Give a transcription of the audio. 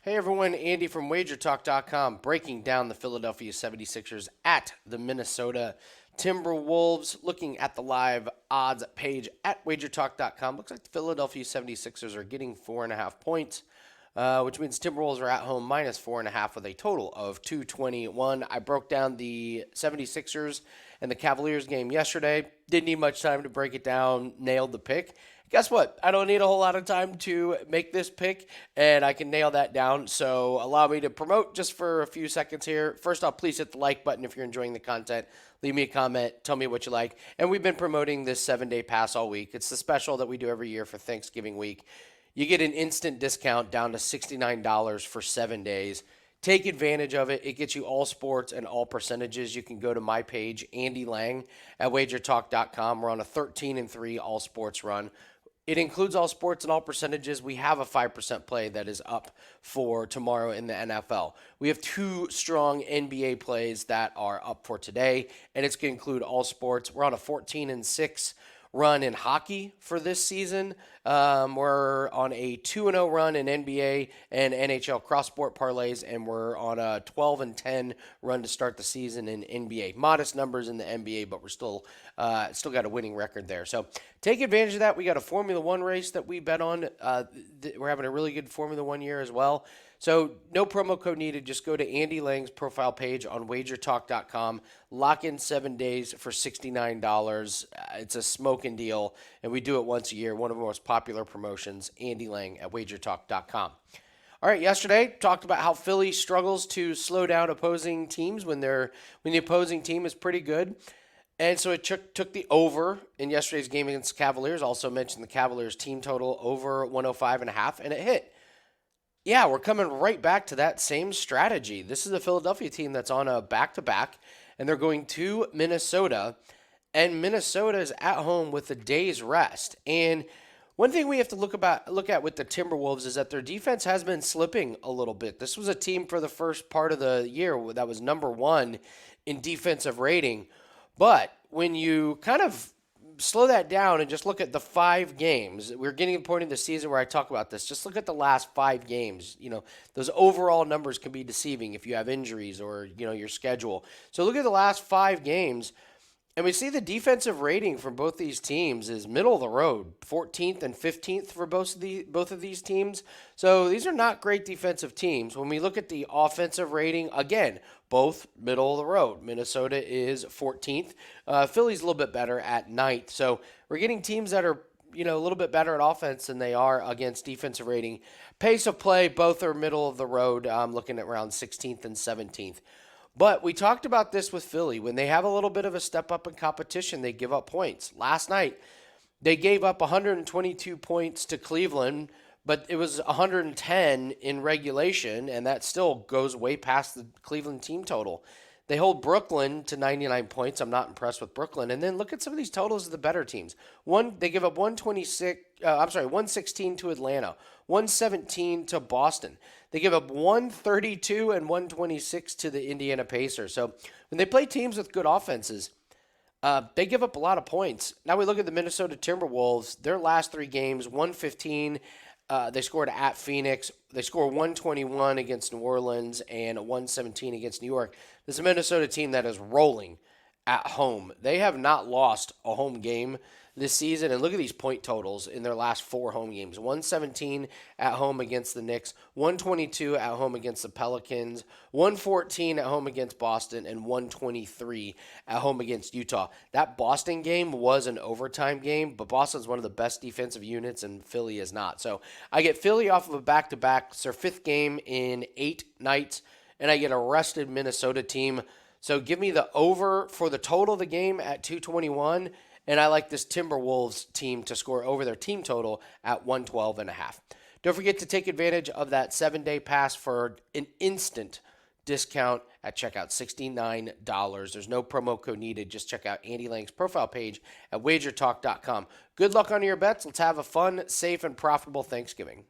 Hey everyone, Andy from wagertalk.com breaking down the Philadelphia 76ers at the Minnesota Timberwolves. Looking at the live odds page at wagertalk.com, looks like the Philadelphia 76ers are getting 4.5 points, which means Timberwolves are at home minus 4.5 with a total of 221. I broke down the 76ers and the Cavaliers game yesterday. Didn't need much time to break it down, nailed the pick. Guess what? I don't need a whole lot of time to make this pick, and I can nail that down. So allow me to promote just for a few seconds here. First off, please hit the like button if you're enjoying the content. Leave me a comment. Tell me what you like. And we've been promoting this 7-day pass all week. It's the special that we do every year for Thanksgiving week. You get an instant discount down to $69 for 7 days. Take advantage of it. It gets you all sports and all percentages. You can go to my page, Andy Lang, at wagertalk.com. We're on a 13-3 all sports run. It includes all sports and all percentages. We have a 5% play that is up for tomorrow in the NFL. We have two strong NBA plays that are up for today, and it's going to include all sports. We're on a 14-6 run in hockey for this season. We're on a 2-0 run in NBA and NHL cross-sport parlays, and we're on a 12-10 run to start the season in NBA. Modest numbers in the NBA, but we're still got a winning record there. So take advantage of that. We got a Formula One race that we bet on. We're having a really good Formula One year as well. So no promo code needed. Just go to Andy Lang's profile page on wagertalk.com. Lock in 7 days for $69. It's a smoking deal, and we do it once a year. One of the most popular promotions, Andy Lang at wagertalk.com. All right, yesterday talked about how Philly struggles to slow down opposing teams when the opposing team is pretty good. And so it took the over in yesterday's game against the Cavaliers. Also mentioned the Cavaliers team total over 105.5, and it hit. Yeah, we're coming right back to that same strategy. This is a Philadelphia team that's on a back-to-back, and they're going to Minnesota, and Minnesota is at home with a day's rest. And one thing we have to look at with the Timberwolves is that their defense has been slipping a little bit. This was a team for the first part of the year that was number one in defensive rating, but when you kind of slow that down and just look at the 5 games. We're getting to the point in the season where I talk about this. Just look at the last 5 games. Those overall numbers can be deceiving if you have injuries or, your schedule. So look at the last 5 games, and we see the defensive rating for both these teams is middle of the road, 14th and 15th for both of these teams. So these are not great defensive teams. When we look at the offensive rating, again, both middle of the road. Minnesota is 14th. Philly's a little bit better at 9th. So we're getting teams that are, a little bit better at offense than they are against defensive rating. Pace of play, both are middle of the road. I'm looking at around 16th and 17th. But we talked about this with Philly. When they have a little bit of a step up in competition, they give up points. Last night, they gave up 122 points to Cleveland, but it was 110 in regulation, and that still goes way past the Cleveland team total. They hold Brooklyn to 99 points. I'm not impressed with Brooklyn. And then look at some of these totals of the better teams. They give up 116 to Atlanta, 117 to Boston. They give up 132 and 126 to the Indiana Pacers. So when they play teams with good offenses, they give up a lot of points. Now we look at the Minnesota Timberwolves. Their last 3 games, 115. They scored at Phoenix. They score 121 against New Orleans and 117 against New York. This is a Minnesota team that is rolling at home. They have not lost a home game this season. And look at these point totals in their last 4 home games. 117 at home against the Knicks, 122 at home against the Pelicans, 114 at home against Boston, and 123 at home against Utah. That Boston game was an overtime game, but Boston's one of the best defensive units, and Philly is not. So I get Philly off of a back-to-back. It's their 5th game in 8 nights, and I get a rested Minnesota team. So give me the over for the total of the game at 221. And I like this Timberwolves team to score over their team total at 112.5. Don't forget to take advantage of that 7-day pass for an instant discount at checkout, $69. There's no promo code needed. Just check out Andy Lang's profile page at wagertalk.com. Good luck on your bets. Let's have a fun, safe, and profitable Thanksgiving.